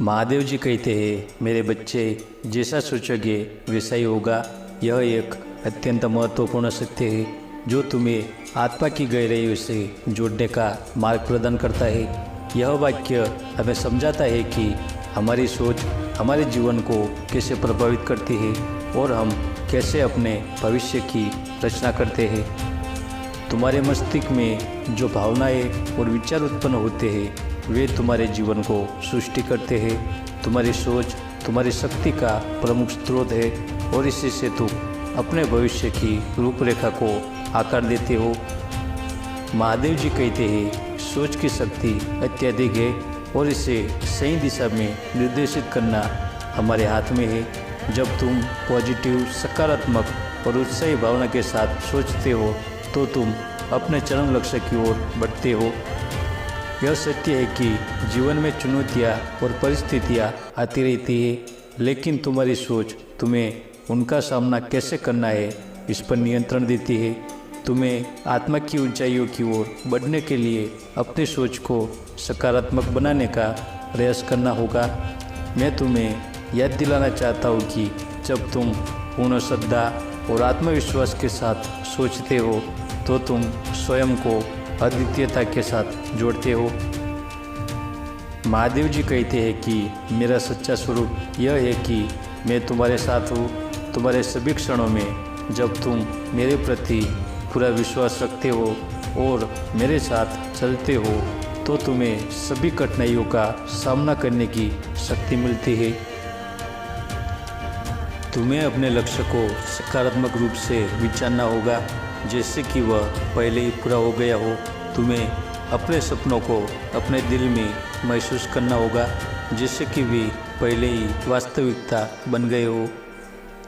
महादेव जी कहते हैं, मेरे बच्चे जैसा सोचोगे वैसा ही होगा। यह एक अत्यंत महत्वपूर्ण सत्य है जो तुम्हें आत्मा की गहराइयों से जोड़ने का मार्ग प्रदान करता है। यह वाक्य हमें समझाता है कि हमारी सोच हमारे जीवन को कैसे प्रभावित करती है और हम कैसे अपने भविष्य की रचना करते हैं। तुम्हारे मस्तिष्क में जो भावनाएं और विचार उत्पन्न होते हैं वे तुम्हारे जीवन को सृष्टि करते हैं। तुम्हारी सोच तुम्हारी शक्ति का प्रमुख स्रोत है और इसी से तुम अपने भविष्य की रूपरेखा को आकार देते हो। महादेव जी कहते हैं, सोच की शक्ति अत्यधिक है और इसे सही दिशा में निर्देशित करना हमारे हाथ में है। जब तुम पॉजिटिव, सकारात्मक और उत्साही भावना के साथ सोचते हो तो तुम अपने चरम लक्ष्य की ओर बढ़ते हो। यह सत्य है कि जीवन में चुनौतियाँ और परिस्थितियाँ आती रहती है, लेकिन तुम्हारी सोच तुम्हें उनका सामना कैसे करना है इस पर नियंत्रण देती है। तुम्हें आत्मा की ऊंचाइयों की ओर बढ़ने के लिए अपनी सोच को सकारात्मक बनाने का प्रयास करना होगा। मैं तुम्हें याद दिलाना चाहता हूँ कि जब तुम पूर्ण श्रद्धा और आत्मविश्वास के साथ सोचते हो तो तुम स्वयं को अद्वितीयता के साथ जोड़ते हो। महादेव जी कहते हैं कि मेरा सच्चा स्वरूप यह है कि मैं तुम्हारे साथ हूँ तुम्हारे सभी क्षणों में। जब तुम मेरे प्रति पूरा विश्वास रखते हो और मेरे साथ चलते हो तो तुम्हें सभी कठिनाइयों का सामना करने की शक्ति मिलती है। तुम्हें अपने लक्ष्य को सकारात्मक रूप से विचारना होगा जैसे कि वह पहले ही पूरा हो गया हो। तुम्हें अपने सपनों को अपने दिल में महसूस करना होगा जैसे कि वे पहले ही वास्तविकता बन गए हो।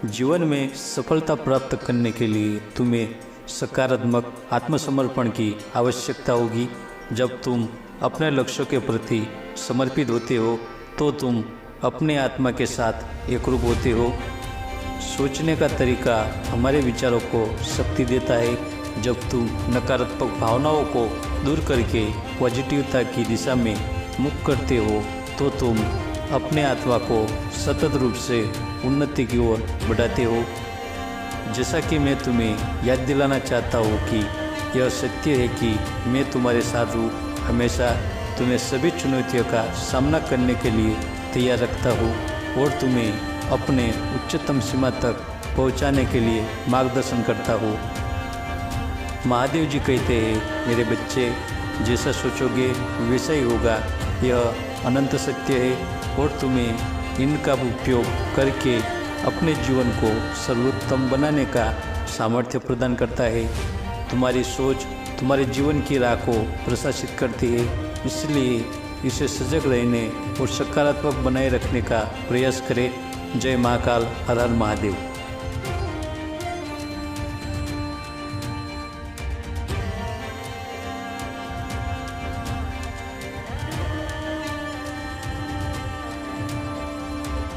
जीवन में सफलता प्राप्त करने के लिए तुम्हें सकारात्मक आत्मसमर्पण की आवश्यकता होगी। जब तुम अपने लक्ष्यों के प्रति समर्पित होते हो तो तुम अपने आत्मा के साथ एकरूप होते हो। सोचने का तरीका हमारे विचारों को शक्ति देता है। जब तुम नकारात्मक भावनाओं को दूर करके पॉजिटिवता की दिशा में मुख करते हो तो तुम अपने आत्मा को सतत रूप से उन्नति की ओर बढ़ाते हो। जैसा कि मैं तुम्हें याद दिलाना चाहता हूँ कि यह सत्य है कि मैं तुम्हारे साथ हूँ, हमेशा तुम्हें सभी चुनौतियों का सामना करने के लिए तैयार रखता हूँ और तुम्हें अपने उच्चतम सीमा तक पहुंचाने के लिए मार्गदर्शन करता हूँ। महादेव जी कहते हैं, मेरे बच्चे जैसा सोचोगे वैसा ही होगा। यह अनंत सत्य है और तुम्हें इनका उपयोग करके अपने जीवन को सर्वोत्तम बनाने का सामर्थ्य प्रदान करता है। तुम्हारी सोच तुम्हारे जीवन की राह को प्रशासित करती है, इसलिए इसे सजग रहने और सकारात्मक बनाए रखने का प्रयास करें। जय महाकाल, हर हर महादेव।